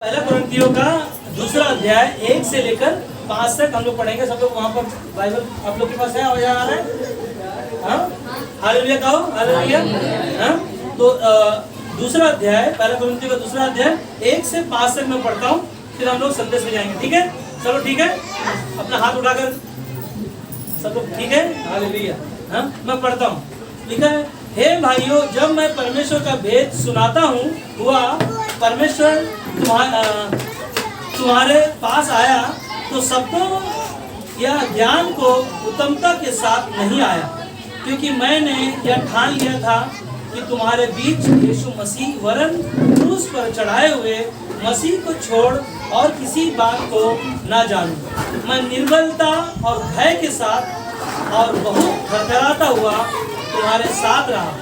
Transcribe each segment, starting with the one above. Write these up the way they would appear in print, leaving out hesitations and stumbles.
पहला कुरिन्थियों का दूसरा अध्याय 1 से लेकर 5 तक हम लोग पढ़ेंगे। सब लोग वहाँ पर बाइबल आप लोग के पास है, आवाज आ रहा है? हाँ, हालेलुया कहो, हालेलुया। हाँ, तो दूसरा अध्याय, पहला कुरिन्थियों का दूसरा अध्याय 1 से 5 तक मैं पढ़ता हूँ, फिर हम लोग संदेश में जाएंगे। ठीक है, चलो ठीक है, अपना हाथ उठाकर सब लोग, ठीक है, हालेलुया। हाँ, मैं पढ़ता हूँ। लिखा है, हे भाइयों, जब मैं परमेश्वर का भेद सुनाता हूँ, हुआ परमेश्वर तुम्हारे पास आया तो सबको यह ज्ञान को उत्तमता के साथ नहीं आया, क्योंकि मैंने यह ठान लिया था कि तुम्हारे बीच यीशु मसीह वरन क्रूस पर चढ़ाए हुए मसीह को छोड़ और किसी बात को न जानूं। मैं निर्बलता और भय के साथ और बहुत थरथराता हुआ तुम्हारे साथ रहा,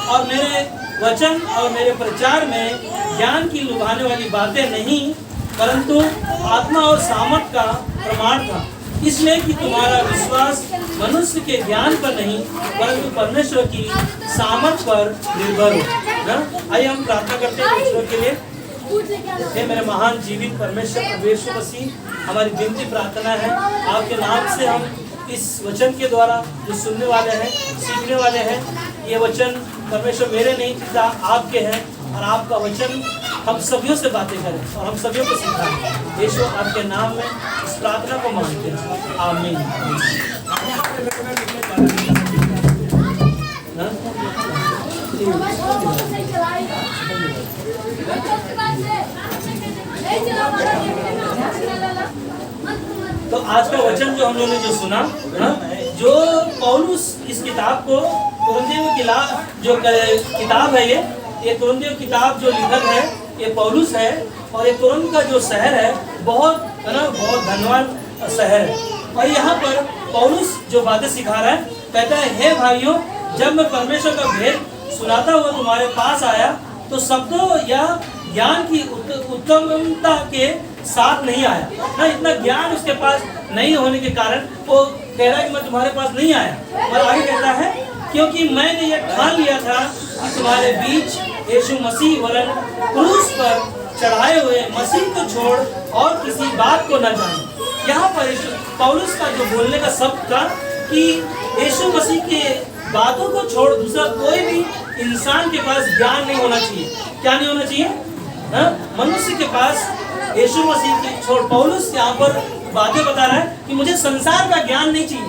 और मेरे वचन और मेरे प्रचार में ज्ञान की लुभाने वाली बातें नहीं, परंतु आत्मा और सामर्थ का प्रमाण था, इसलिए कि तुम्हारा विश्वास मनुष्य के ज्ञान पर नहीं परंतु परमेश्वर की सामर्थ पर निर्भर हो। आइए हम प्रार्थना करते हैं ईश्वर के लिए। हे मेरे महान जीवित परमेश्वर यीशु मसीह, हमारी विनती प्रार्थना है, आपके नाम से हम इस वचन के द्वारा जो सुनने वाले हैं, सीखने वाले हैं, ये वचन परमेश्वर मेरे नहीं पिता आपके हैं, और आपका वचन हम सभी से बातें करें और हम सभी को सिखाएं। यीशु आपके नाम में इस प्रार्थना को मांगते हैं, आमीन। तो आज का वचन जो हम लोगों ने जो सुना, जो पौलुस इस किताब को कुरिन्थियों जो किताब है, ये कुरिन्थियों किताब जो लिखक है ये पौलुस है, और ये कुरिन्थ का जो शहर है बहुत है ना, बहुत धनवान शहर है। और यहाँ पर पौलुस जो बातें सिखा रहा है, कहता है, हे भाइयों, जब मैं परमेश्वर का भेद सुनाता हुआ तुम्हारे पास आया तो शब्दों या ज्ञान की उत्तमता के साथ नहीं आया ना, इतना ज्ञान उसके पास नहीं होने के कारण वो कह रहा है कि मैं तुम्हारे पास नहीं आया। और आगे कहता है, क्योंकि मैंने ये ठान लिया था कि तुम्हारे बीच यीशु मसीह वरन क्रूस पर चढ़ाए हुए मसीह को छोड़ और किसी बात को न जाने। यहाँ पर पौलुस का जो बोलने का शब्द था कि यीशु मसीह के बातों को छोड़ दूसरा कोई भी इंसान के पास ज्ञान नहीं होना चाहिए। क्या नहीं होना चाहिए? मनुष्य के पास यीशु मसीह के छोड़, पौलुस यहाँ पर बातें बता रहा है कि मुझे संसार का ज्ञान नहीं चाहिए,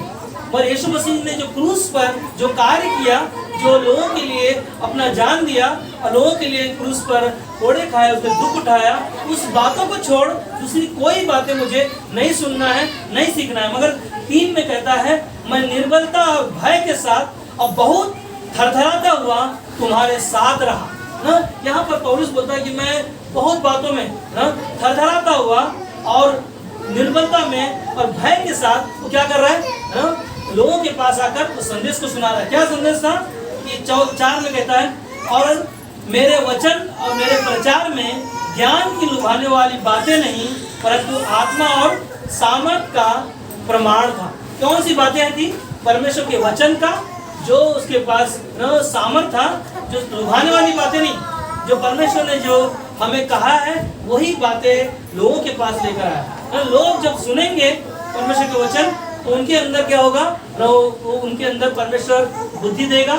पर यीशु मसीह ने जो क्रूस पर जो कार्य किया, जो लोगों के लिए अपना जान दिया और लोगों के लिए क्रूस पर कोड़े खाए, उसने दुख उठाया, उस बातों को छोड़ दूसरी कोई बातें मुझे नहीं सुनना है, नहीं सीखना है। मगर 3 में कहता है, मैं निर्बलता और भय के साथ और बहुत थरथराता हुआ तुम्हारे साथ रहा ना। यहाँ पर पौलुस बोलता है कि मैं बहुत बातों में ना थरथराता हुआ और निर्बलता में और भय के साथ वो क्या कर रहा है ना, लोगों के पास आकर उस संदेश को सुना रहा है। क्या संदेश था कि 4 में कहता है, और मेरे वचन और मेरे प्रचार में ज्ञान की लुभाने वाली बातें नहीं परंतु आत्मा और सामर्थ का प्रमाण था। कौन सी बातें थी? परमेश्वर के वचन का जो उसके पास न सामर्थ था, जो लुभाने वाली बातें नहीं, जो परमेश्वर ने जो हमें कहा है वही बातें लोगों के पास लेकर आया। लोग जब सुनेंगे परमेश्वर के वचन तो उनके अंदर क्या होगा? उनके अंदर परमेश्वर बुद्धि देगा,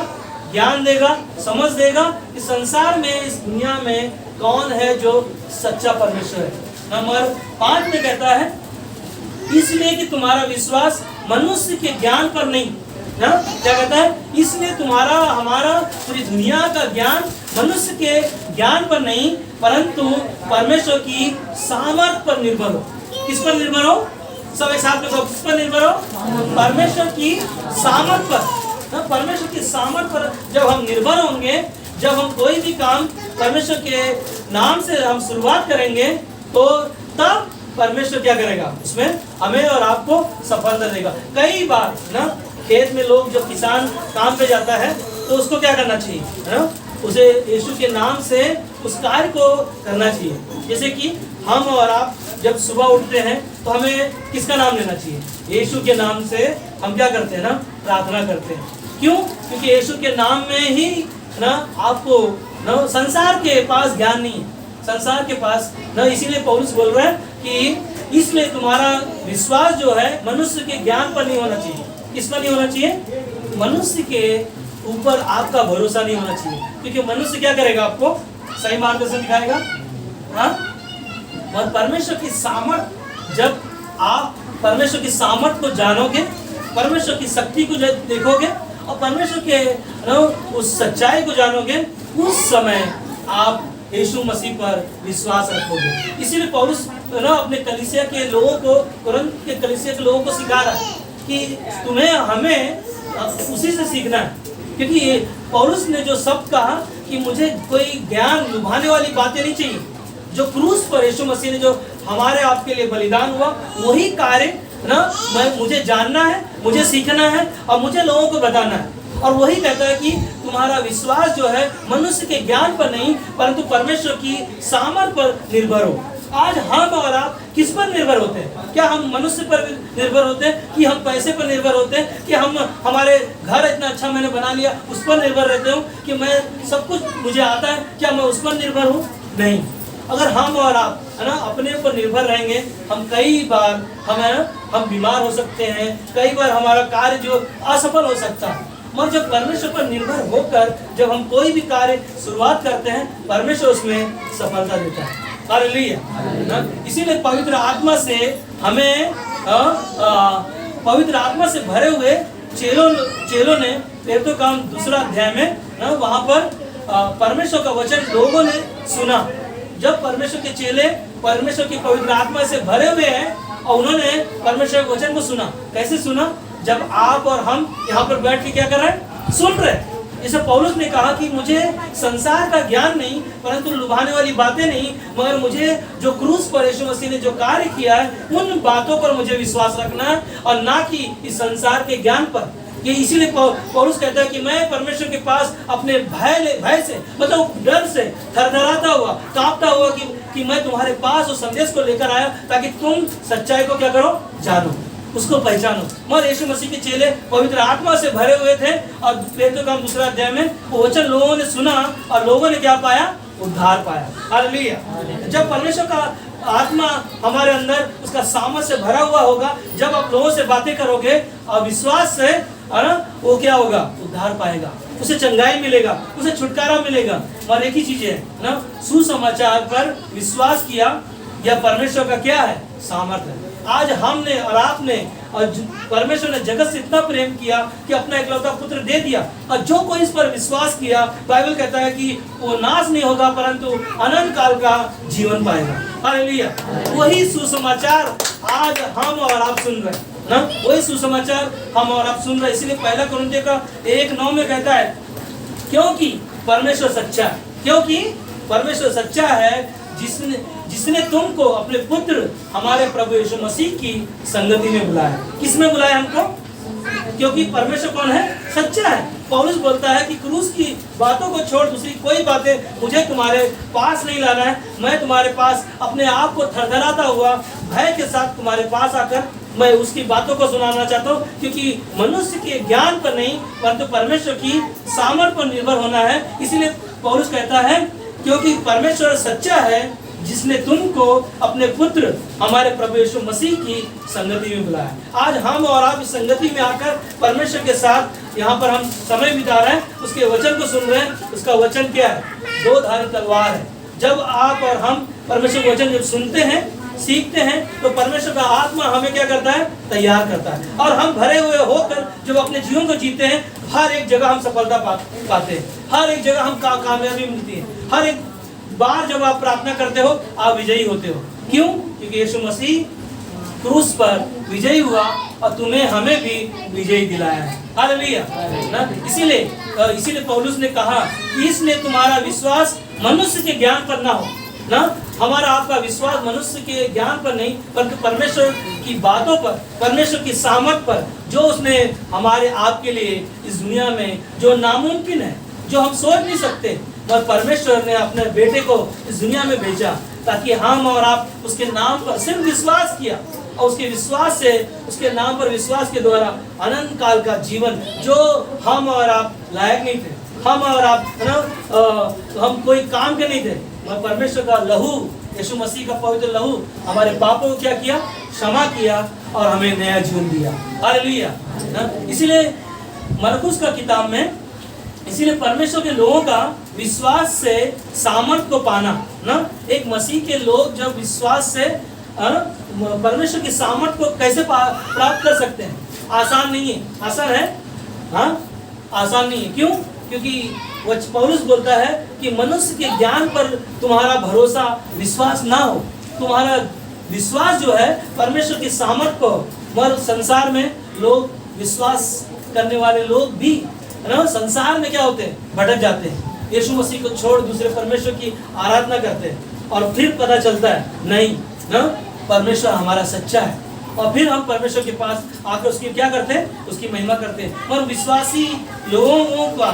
ज्ञान देगा, समझ देगा कि संसार में, इस दुनिया में कौन है जो सच्चा परमेश्वर है। नंबर 5 में कहता है, इसलिए कि तुम्हारा विश्वास मनुष्य के ज्ञान पर नहीं ना, क्या कहता है? इसलिए तुम्हारा हमारा पूरी दुनिया का ज्ञान मनुष्य के ज्ञान पर नहीं परंतु परमेश्वर की सामर्थ पर निर्भर हो। किस पर निर्भर हो? सब एक साथ में कहो, किस पर निर्भर हो? परमेश्वर की सामर्थ पर ना। परमेश्वर की सामर्थ पर जब हम निर्भर होंगे, जब हम कोई भी काम परमेश्वर के नाम से हम शुरुआत करेंगे तो तब परमेश्वर क्या करेगा? उसमें हमें और आपको सफलता देगा। कई बार ना खेत में लोग, जब किसान काम पे जाता है तो उसको क्या करना चाहिए है ना, उसे यीशु के नाम से उस कार्य को करना चाहिए। जैसे कि हम और आप जब सुबह उठते हैं तो हमें किसका नाम लेना चाहिए? यीशु के नाम से हम क्या करते हैं ना, प्रार्थना करते हैं। क्यों? क्योंकि यीशु के नाम में ही ना आपको ना, संसार के पास ज्ञान नहीं है, संसार के पास ना। इसीलिए पौलुस बोल रहा है कि इसलिए तुम्हारा विश्वास जो है मनुष्य के ज्ञान पर नहीं होना चाहिए। किस पर नहीं होना चाहिए? मनुष्य के ऊपर आपका भरोसा नहीं होना चाहिए, क्योंकि मनुष्य क्या करेगा? आपको सही मार्गदर्शन दिखाएगा। हाँ, और परमेश्वर की सामर्थ, जब आप परमेश्वर की सामर्थ को जानोगे, परमेश्वर की शक्ति को जब देखोगे और परमेश्वर के उस सच्चाई को जानोगे, उस समय आप यीशु मसीह पर विश्वास रखोगे। इसीलिए पौलुस अपने कलीसिया के लोगों को, कुरिन्थ के कलीसिया के लोगों को सिखा रहा है कि तुम्हें हमें उसी से सीखना है। क्योंकि पौलुस ने जो शब्द कहा कि मुझे कोई ज्ञान लुभाने वाली बातें नहीं चाहिए, जो क्रूस पर यीशु मसीह ने जो हमारे आपके लिए बलिदान हुआ, वही कार्य मुझे जानना है, मुझे सीखना है और मुझे लोगों को बताना है। और वही कहता है कि तुम्हारा विश्वास जो है मनुष्य के ज्ञान पर नहीं, परंतु परमेश्वर की सामर्थ पर निर्भर हो। आज हम और आप किस पर निर्भर होते हैं? क्या हम मनुष्य पर निर्भर होते हैं, कि हम पैसे पर निर्भर होते हैं, कि हम हमारे घर इतना अच्छा मैंने बना लिया उस पर निर्भर रहते हो, कि मैं सब कुछ मुझे आता है, क्या मैं उस पर निर्भर हूँ? नहीं। अगर हम और आप अपने ऊपर निर्भर रहेंगे, हम कई बार हम बीमार हो सकते हैं, कई बार हमारा कार्य जो असफल हो सकता है। मगर जब परमेश्वर पर निर्भर होकर जब हम कोई भी कार्य शुरुआत करते हैं, परमेश्वर उसमें सफलता देता है। हालेलुया। इसीलिए पवित्र आत्मा से हमें पवित्र आत्मा से भरे हुए चेलों ने प्रेरितों का काम 2 अध्याय में वहां पर परमेश्वर का वचन लोगों ने सुना। जब परमेश्वर के चेले परमेश्वर की पवित्र आत्मा से भरे हुए हैं और उन्होंने परमेश्वर के वचन को सुना। कैसे सुना? जब आप और हम यहाँ पर बैठ के क्या कर रहे हैं? सुन रहे हैं। जैसे पौलुस ने कहा कि मुझे संसार का ज्ञान नहीं, परंतु लुभाने वाली बातें नहीं, मगर मुझे जो क्रूस पर यीशु मसीह ने जो कार्य किया है, उन बातों पर मुझे विश्वास रखना है और ना कि इस संसार के ज्ञान पर। ये इसीलिए पौलुस कहता है कि मैं परमेश्वर के पास अपने भय से, मतलब डर से थरथराता हुआ, कांपता हुआ कि मैं तुम्हारे पास उस संदेश को लेकर आया ताकि तुम सच्चाई को क्या करो? जानो, उसको पहचानो। मगर यीशु मसीह के चेले पवित्र आत्मा से भरे हुए थे और प्रेरितों का काम 2 अध्याय में वो वचन लोगों ने सुना और लोगों ने क्या पाया? उद्धार पाया। हालेलुया। जब परमेश्वर का आत्मा हमारे अंदर उसका सामर्थ से भरा हुआ होगा, जब आप लोगों से बातें करोगे और विश्वास से, वो क्या होगा? उद्धार पाएगा, उसे चंगाई मिलेगा, उसे छुटकारा मिलेगा। और एक ही चीज है ना, सुसमाचार पर विश्वास किया, यह परमेश्वर का क्या है? सामर्थ है। आज हमने और आपने और परमेश्वर ने जगत से इतना प्रेम किया कि अपना इकलौता पुत्र दे दिया, और जो कोई इस पर विश्वास किया, बाइबल कहता है कि वो नाश नहीं होगा परंतु अनंत काल का जीवन पाएगा। हालेलुया। वही सुसमाचार आज हम और आप सुन रहे हैं ना, वही सुसमाचार हम और आप सुन रहे हैं। इसलिए 1 कुरिन्थियों का 1:9 में कहता है, क्योंकि परमेश्वर सच्चा है, क्योंकि परमेश्वर सच्चा है जिसने तुमको अपने पुत्र हमारे प्रभु यीशु मसीह की संगति में बुलाया। किसमें बुलाया हमको? क्योंकि परमेश्वर कौन है? सच्चा है। पौलुस बोलता है कि क्रूस की बातों को छोड़ दूसरी कोई बातें मुझे तुम्हारे पास नहीं लाना है। मैं तुम्हारे पास अपने आप को थरथराता हुआ भय के साथ तुम्हारे पास आकर मैं उसकी बातों को सुनाना चाहता हूँ, क्योंकि मनुष्य के ज्ञान पर नहीं परंतु परमेश्वर की सामर्थ पर निर्भर होना है। इसीलिए पौलुस कहता है, क्योंकि परमेश्वर सच्चा है जिसने तुमको अपने पुत्र हमारे प्रभु यीशु मसीह की संगति में बुलाया। आज हम और आप इस संगति में आकर परमेश्वर के साथ यहाँ पर हम समय बिता रहे हैं, उसके वचन को सुन रहे हैं। उसका वचन क्या है? 2 धारी तलवार है। जब आप और हम परमेश्वर के वचन जब सुनते हैं, सीखते हैं, तो परमेश्वर का आत्मा हमें क्या करता है? तैयार करता है। और हम भरे हुए होकर जब अपने जीवन को जीते हैं, हर एक जगह हम सफलता पाते हैं, हर एक जगह हम कामयाबी मिलती है। हर एक बार जब आप प्रार्थना करते हो आप विजयी होते हो। क्यों? क्योंकि यीशु मसीह क्रूस पर विजयी हुआ और तुम्हें हमें भी विजयी दिलाया है। हालेलुया ना। इसीलिए पौलुस ने कहा कि इसलिए तुम्हारा विश्वास मनुष्य के ज्ञान पर ना हो ना। हमारा आपका विश्वास मनुष्य के ज्ञान पर नहीं परंतु परमेश्वर की बातों पर, परमेश्वर की सामर्थ पर, जो उसने हमारे आपके लिए इस दुनिया में जो नामुमकिन है, जो हम सोच नहीं सकते, और परमेश्वर ने अपने बेटे को इस दुनिया में भेजा ताकि हम और आप उसके नाम पर सिर्फ विश्वास किया और उसके विश्वास से, उसके नाम पर विश्वास के द्वारा अनंत काल का जीवन, जो हम और आप लायक नहीं थे, हम और आप हम कोई काम के नहीं थे, परमेश्वर का लहू, यीशु मसीह का पवित्र लहू हमारे पापों को क्या किया, क्षमा किया और हमें नया जीवन दिया। हालेलुया। इसीलिए मरकुस का किताब में, इसीलिए परमेश्वर के लोगों का विश्वास से सामर्थ को पाना ना, एक मसीह के लोग जब विश्वास से परमेश्वर की सामर्थ को कैसे प्राप्त कर सकते हैं? आसान नहीं है। आसान है? हाँ, आसान नहीं है। क्यों? क्योंकि वो पौलुस बोलता है कि मनुष्य के ज्ञान पर तुम्हारा भरोसा, विश्वास ना हो। तुम्हारा विश्वास जो है परमेश्वर की सामर्थ को, मगर संसार में लोग, विश्वास करने वाले लोग भी ना संसार में क्या होते हैं, भटक जाते हैं। यीशु मसीह को छोड़ दूसरे परमेश्वर की आराधना करते हैं और फिर पता चलता है नहीं ना, परमेश्वर हमारा सच्चा है, और फिर हम परमेश्वर के पास आकर उसकी क्या करते हैं, उसकी महिमा करते हैं। और विश्वासी लोगों का,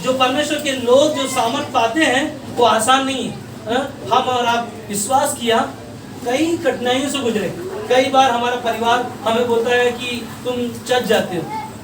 जो परमेश्वर के लोग जो सामर्थ पाते हैं, वो आसान नहीं है। हम और आप विश्वास किया, कई कठिनाइयों से गुजरे। कई बार हमारा परिवार हमें बोलता है कि तुम चच जाते हो,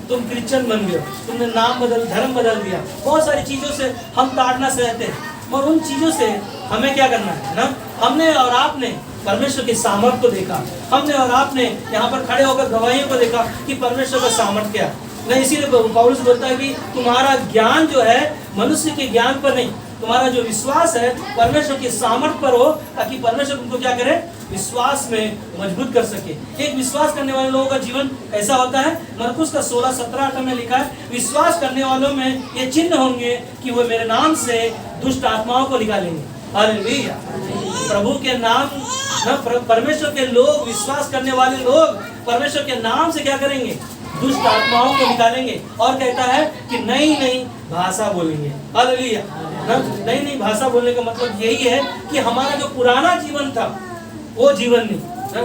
तुम क्रिश्चियन बन गए, तुमने नाम बदल, धर्म बदल दिया। बहुत सारी चीज़ों से हम ताड़ना सहते हैं, और उन चीज़ों से हमें क्या करना है ना, हमने और आपने परमेश्वर के सामर्थ को देखा। हमने और आपने यहाँ पर खड़े होकर गवाहियों को देखा कि परमेश्वर का सामर्थ क्या है। नहीं, इसीलिए पौलुस बोलता है कि तुम्हारा ज्ञान जो है मनुष्य के ज्ञान पर नहीं, तुम्हारा जो विश्वास है परमेश्वर की सामर्थ पर हो, ताकि परमेश्वर तुमको क्या करे, विश्वास में मजबूत कर सके। एक विश्वास करने वाले लोगों का जीवन ऐसा होता है। मरकुस का 16-17 में लिखा है, विश्वास करने वालों में ये चिन्ह होंगे कि वो मेरे नाम से दुष्ट आत्माओं को निकालेंगे। हालेलुया। प्रभु के नाम ना, परमेश्वर के लोग, विश्वास करने वाले लोग परमेश्वर के नाम से क्या करेंगे, दुष्ट आत्माओं को निकालेंगे। और कहता है कि नई नई भाषा बोलेंगे। हालेलुया। नई नई भाषा बोलने का मतलब यही है कि हमारा जो पुराना जीवन था वो जीवन नहीं,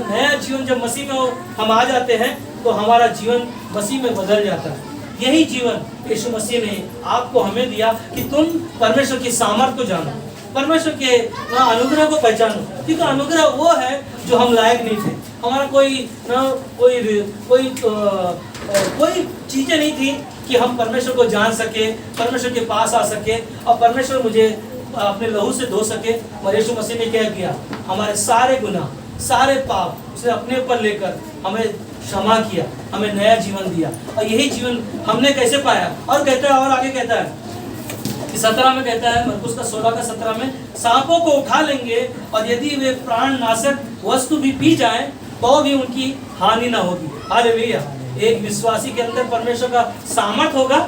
नया जीवन जब मसीह में हम आ जाते हैं तो हमारा जीवन मसीह में बदल जाता है। यही जीवन यीशु मसीह ने आपको हमें दिया कि तुम परमेश्वर की सामर्थ को जानो, परमेश्वर के अनुग्रह को पहचानो। क्योंकि अनुग्रह वो है जो हम लायक नहीं थे। हमारा कोई चीजें नहीं थी कि हम परमेश्वर को जान सके, परमेश्वर के पास आ सके और परमेश्वर मुझे अपने लहू से धो सके। और यीशु मसीह ने क्या किया, हमारे सारे गुनाह, सारे पाप उसने अपने ऊपर लेकर हमें क्षमा किया, हमें नया जीवन दिया। और यही जीवन हमने कैसे पाया? और कहता है, और आगे कहता है 17 में कहता है, मरकुस का 16-17 में, सांपों को उठा लेंगे और यदि वे प्राणनाशक वस्तु भी पी जाएं तो भी उनकी हानि ना होगी। हालेलुया। एक विश्वासी के अंदर परमेश्वर का सामर्थ होगा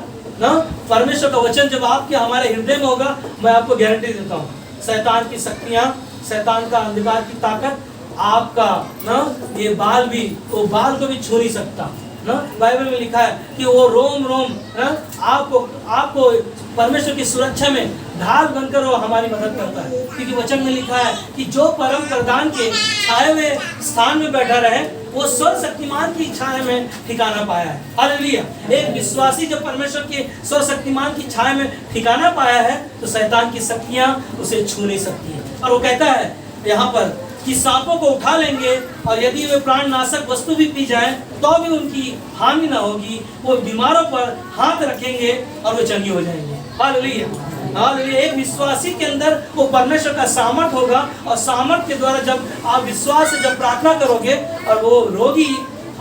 ना, परमेश्वर का वचन जब आपके हमारे हृदय में होगा, मैं आपको गारंटी देता हूँ, शैतान की शक्तियाँ, शैतान का अंधकार की ताकत आपका ना, ये बाल भी, वो बाल को भी छू नहीं सकता ना। बाइबल में लिखा है कि वो रोम रोम ना आपको परमेश्वर की सुरक्षा में ढाल बनकर वो हमारी मदद करता है। क्योंकि वचन में लिखा है कि जो परम प्रधान के छाए हुए स्थान में बैठा रहे, वो सर्वशक्तिमान की छाया में ठिकाना पाया है। हालेलुया। एक विश्वासी जब परमेश्वर के सर्वशक्तिमान की छाया में ठिकाना पाया है तो शैतान की शक्तियां उसे छू नहीं सकती है। और वो कहता है यहाँ पर कि सांपों को उठा लेंगे और यदि वे प्राणनाशक वस्तु भी पी जाएं तो भी उनकी हानि ना होगी। वो बीमारों पर हाथ रखेंगे और वो चंगे हो जाएंगे। हालेलुया। हालेलुया। एक विश्वासी के अंदर वो परमेश्वर का सामर्थ होगा, और सामर्थ के द्वारा जब आप विश्वास से जब प्रार्थना करोगे और वो रोगी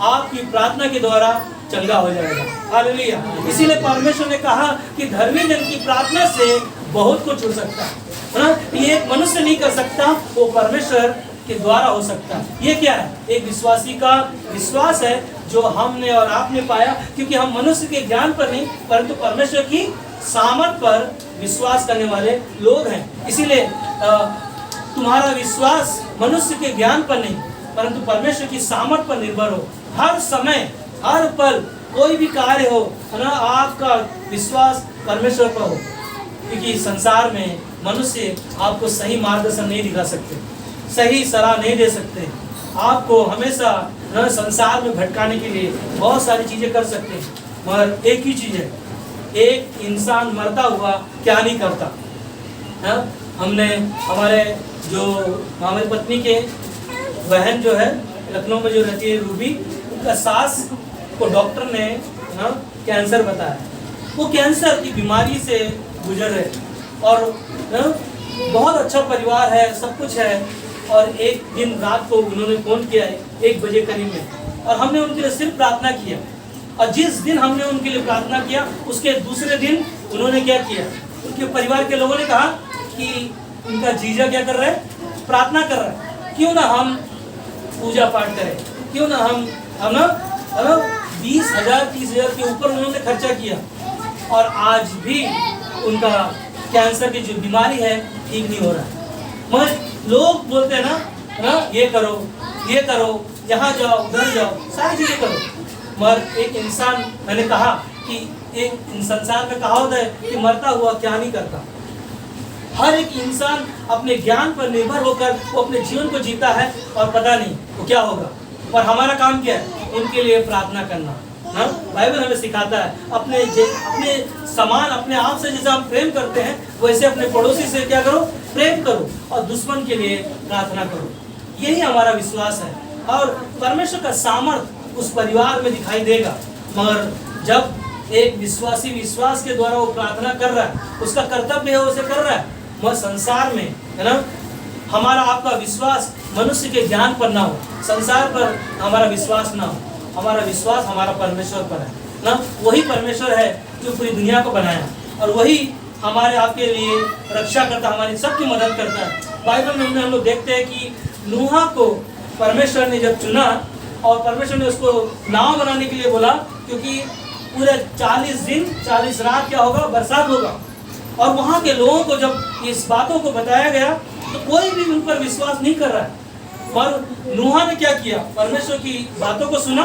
आपकी प्रार्थना के द्वारा चंगा हो जाएगा। हालेलुया। इसीलिए परमेश्वर ने कहा कि धर्मी जन की प्रार्थना से बहुत कुछ हो सकता है ना। ये एक मनुष्य नहीं कर सकता, वो परमेश्वर के द्वारा हो सकता है। ये क्या है? एक विश्वासी का विश्वास है जो हमने और आपने पाया, क्योंकि हम मनुष्य के ज्ञान पर नहीं परंतु परमेश्वर की सामर्थ पर विश्वास करने वाले लोग हैं। इसीलिए तुम्हारा विश्वास मनुष्य के ज्ञान पर नहीं परंतु परमेश्वर की सामर्थ पर निर्भर हो। हर समय, हर पल, कोई भी कार्य हो ना, आपका विश्वास परमेश्वर पर हो। क्योंकि संसार में मनुष्य आपको सही मार्गदर्शन नहीं दिखा सकते, सही सलाह नहीं दे सकते। आपको हमेशा न संसार में भटकाने के लिए बहुत सारी चीज़ें कर सकते हैं, मगर एक ही चीज़ है, एक इंसान मरता हुआ क्या नहीं करता है। हमने हमारी पत्नी के बहन जो है लखनऊ में जो रहती है रूबी, उनका सास को डॉक्टर ने कैंसर बताया। वो कैंसर की बीमारी से गुजर रहे और बहुत अच्छा परिवार है, सब कुछ है, और एक दिन रात को उन्होंने फ़ोन किया 1 बजे करीब में, और हमने उनके लिए सिर्फ प्रार्थना किया। और जिस दिन हमने उनके लिए प्रार्थना किया उसके दूसरे दिन उन्होंने क्या किया, उनके परिवार के लोगों ने कहा कि उनका जीजा क्या कर रहा है, प्रार्थना कर रहा है, क्यों ना हम पूजा पाठ करें, क्यों ना हम ना 20,000 30,000 के ऊपर उन्होंने खर्चा किया, और आज भी उनका कैंसर की जो बीमारी है ठीक नहीं हो रहा है। मगर लोग बोलते हैं ना ये करो, यहाँ जाओ उधर जाओ, सारी चीज़ें करो, मगर एक इंसान, मैंने कहा कि एक संसार में कहावत है कि मरता हुआ क्या नहीं करता। हर एक इंसान अपने ज्ञान पर निर्भर होकर वो अपने जीवन को जीता है, और पता नहीं वो क्या होगा, और हमारा काम क्या है, उनके लिए प्रार्थना करना। ना बाइबल हमें सिखाता है अपने समान, अपने आप से जैसे हम प्रेम करते हैं वैसे अपने पड़ोसी से क्या करो, प्रेम करो, और दुश्मन के लिए प्रार्थना करो। यही हमारा विश्वास है, और परमेश्वर का सामर्थ्य उस परिवार में दिखाई देगा। मगर जब एक विश्वासी विश्वास के द्वारा वो प्रार्थना कर रहा है, उसका कर्तव्य है उसे कर रहा है, मगर संसार में है ना हमारा आपका विश्वास मनुष्य के ज्ञान पर ना हो, संसार पर हमारा विश्वास ना हो, हमारा विश्वास हमारा परमेश्वर पर है ना। वही परमेश्वर है जो पूरी दुनिया को बनाया, और वही हमारे आपके लिए रक्षा करता, हमारी सबकी मदद करता है। बाइबल में हम लोग देखते हैं कि नूहा को परमेश्वर ने जब चुना, और परमेश्वर ने उसको नाव बनाने के लिए बोला, क्योंकि पूरे 40 दिन 40 रात क्या होगा, बरसात होगा। और वहाँ के लोगों को जब इस बातों को बताया गया तो कोई भी उन पर विश्वास नहीं कर रहा है, पर नूहा ने क्या किया, परमेश्वर की बातों को सुना,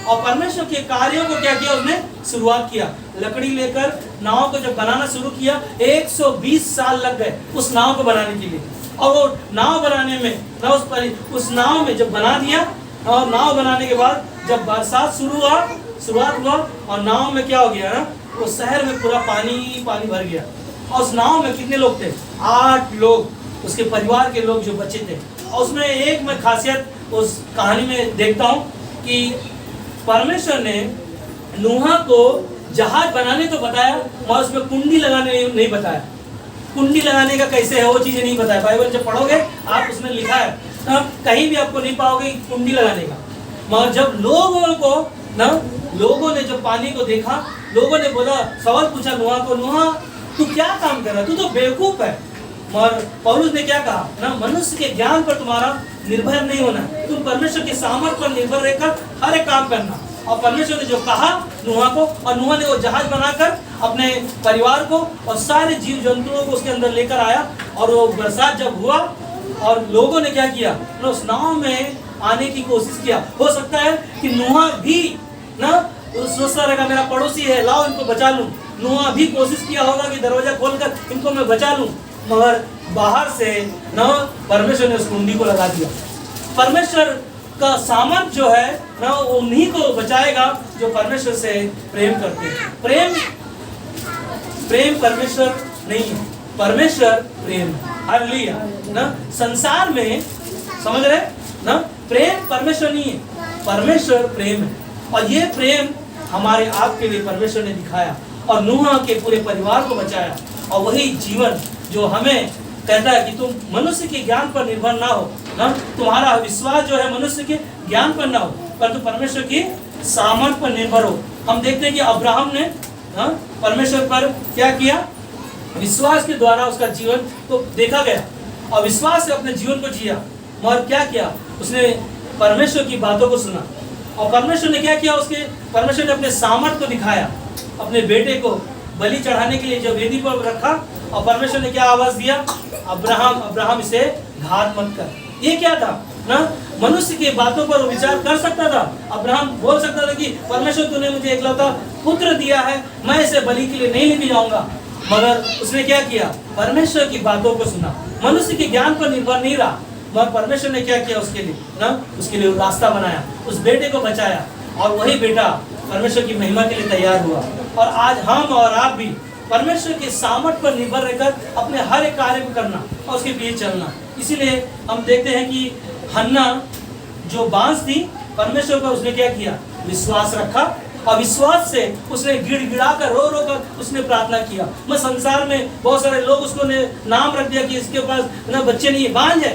और परमेश्वर के कार्यों को क्या किया, उसने शुरुआत किया। लकड़ी लेकर नाव को जब बनाना शुरू किया, 120 साल लग गए उस नाव को बनाने के लिए। और वो नाव बनाने में ना उस नाव में जब बना दिया, और नाव बनाने के बाद जब बरसात शुरुआत हुआ, और नाव में क्या हो गया ना, वो शहर में पूरा पानी भर गया। और उस नाव में कितने लोग थे, 8 लोग, उसके परिवार के लोग जो बचे थे। और उसमें एक मैं खासियत उस कहानी में देखता हूँ कि परमेश्वर ने नूहा को जहाज बनाने तो बताया, और उसमें कुंडी लगाने नहीं बताया। कुंडी लगाने का कैसे है वो चीज़ें नहीं बताया। बाइबल जब पढ़ोगे आप उसमें लिखा है, कहीं भी आपको नहीं पाओगे कुंडी लगाने का। मगर जब लोगों ने जब पानी को देखा, लोगों ने बोला, सवाल पूछा नूहा को, नूहा तू क्या काम कर रहा है, तू तो बेवकूफ है। मगर पौलुस ने क्या कहा ना, मनुष्य के ज्ञान पर तुम्हारा निर्भर नहीं होना, तुम परमेश्वर के सामर्थ्य पर निर्भर रहकर हर एक काम करना। और परमेश्वर ने जो कहा नूहा को, और नूहा ने वो जहाज बनाकर अपने परिवार को और सारे जीव जंतुओं को उसके अंदर लेकर आया। और वो बरसात जब हुआ और लोगों ने क्या किया ना, उस नाव में आने की कोशिश किया। हो सकता है कि नूहा भी ना सोचता रहेगा मेरा पड़ोसी है, लाओ इनको बचा लूं। नूहा भी कोशिश किया होगा कि दरवाजा खोलकर इनको मैं बचा लूं, मगर बाहर से ना परमेश्वर ने उस कुंडी को लगा दिया। परमेश्वर का सामर्थ जो है ना, उन्हीं को बचाएगा जो परमेश्वर से प्रेम करते हैं। प्रेम परमेश्वर नहीं है, परमेश्वर प्रेम है। हालेलुया ना। संसार में समझ रहे ना, प्रेम परमेश्वर नहीं है, परमेश्वर प्रेम है। और ये प्रेम हमारे आपके लिए परमेश्वर ने दिखाया, और नूहा के पूरे परिवार को बचाया। और वही जीवन जो हमें कहता है कि तुम मनुष्य के ज्ञान पर निर्भर ना हो ना, तुम्हारा विश्वास जो है मनुष्य के ज्ञान पर ना हो, परंतु परमेश्वर की सामर्थ पर निर्भर हो। हम देखते हैं कि अब्राहम ने परमेश्वर पर क्या किया, विश्वास के द्वारा उसका जीवन तो देखा गया, और विश्वास से अपने जीवन को जिया। मगर क्या किया, उसने परमेश्वर की बातों को सुना, और परमेश्वर ने क्या किया, परमेश्वर ने अपने सामर्थ को दिखाया। अपने बेटे को बलि चढ़ाने के लिए जब वेदी पर रखा, और परमेश्वर ने क्या आवाज दिया, अब्राहम अब्राहम इसे घात मत कर। ये क्या था ना, मनुष्य की बातों पर विचार कर सकता था। अब्राहम बोल सकता था कि परमेश्वर तूने मुझे एकलौता पुत्र दिया है, मैं इसे बलि के लिए नहीं लेके जाऊंगा। मगर उसने क्या किया, परमेश्वर की बातों को सुना, मनुष्य के ज्ञान पर निर्भर नहीं रहा। मगर परमेश्वर ने क्या किया उसके लिए ना, उसके लिए रास्ता बनाया, उस बेटे को बचाया, और वही बेटा परमेश्वर की महिमा के लिए तैयार हुआ। और आज हम और आप भी परमेश्वर के सामर्थ पर निर्भर रहकर अपने हर एक कार्य को करना और उसके पीछे चलना। इसीलिए हम देखते हैं कि हन्ना जो बांस थी, परमेश्वर पर उसने क्या किया, विश्वास रखा, और विश्वास से उसने गिड़गिड़ा कर रो रो कर उसने प्रार्थना किया। मैं संसार में बहुत सारे लोग उसको ने नाम रख दिया कि इसके पास ना बच्चे नहीं है, बांझ है।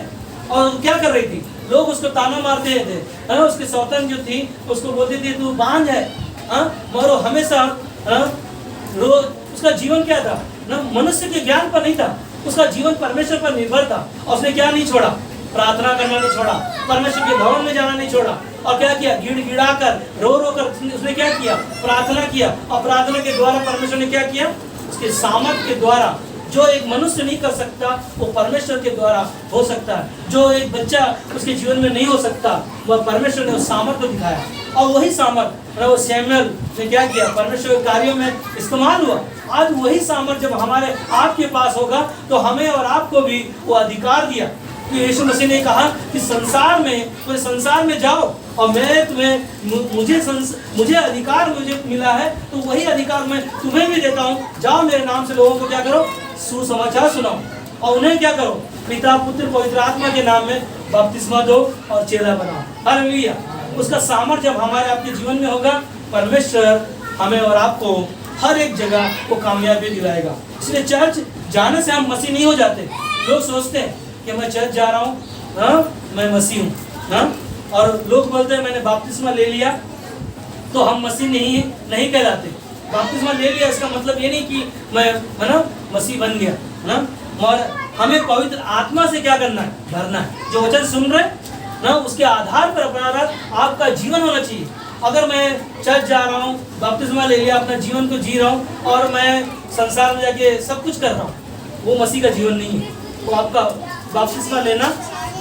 और क्या कर रही थी, लोग उसको ताना मारते थे, है ना। उसकी सौतन जो थी उसको बोलती थी तू बांझ है, मगर वो हमेशा रोज उसका जीवन क्या था ना, मनुष्य के ज्ञान पर नहीं था, उसका जीवन परमेश्वर पर निर्भर था। और उसने क्या नहीं छोड़ा, प्रार्थना करना नहीं छोड़ा, परमेश्वर के भवन में जाना नहीं छोड़ा। और क्या किया, गिड़गिड़ा कर रो रो कर उसने क्या किया, प्रार्थना किया। और प्रार्थना के द्वारा परमेश्वर ने क्या किया, उसके सामर्थ के द्वारा जो एक मनुष्य नहीं कर सकता वो परमेश्वर के द्वारा हो सकता है। जो एक बच्चा उसके जीवन में नहीं हो सकता वह परमेश्वर ने उस सामर्थ को दिखाया। और वही सामर्थ वो सैमुअल ने क्या किया, परमेश्वर के कार्यों में इस्तेमाल हुआ। आज वही सामर्थ जब हमारे आपके पास होगा तो हमें और आपको भी वो अधिकार दिया कि यीशु मसीह ने कहा कि संसार में, पूरे संसार में जाओ और मैं तुम्हें मुझे अधिकार मुझे मिला है तो वही अधिकार मैं तुम्हें भी देता हूँ। जाओ मेरे नाम से लोगों को क्या करो, सुसमाचार सुनाओ और उन्हें क्या करो, पिता पुत्र पवित्र आत्मा के नाम में बपतिस्मा दो और चेला बनाओ। हालेलुया। उसका सामर्थ्य जब हमारे आपके जीवन में होगा, परमेश्वर हमें और आपको हर एक जगह वो कामयाबी दिलाएगा। इसलिए चर्च जाने से हम मसीह नहीं हो जाते। लोग सोचते हैं कि मैं चर्च जा रहा हूँ, मैं मसीह हूँ, और लोग बोलते हैं मैंने बपतिस्मा ले लिया तो हम मसीह नहीं कहलाते। बपतिस्मा ले लिया इसका मतलब ये नहीं कि मैं, है ना, मसीह बन गया, है ना। और हमें पवित्र आत्मा से क्या करना है, भरना है। जो वचन सुन रहे ना उसके आधार पर अपना आपका जीवन होना चाहिए। अगर मैं चर्च जा रहा हूँ, बपतिस्मा ले लिया, अपना जीवन को जी रहा हूँ और मैं संसार में जाके सब कुछ कर रहा हूँ, वो मसीह का जीवन नहीं है। तो आपका बपतिस्मा लेना,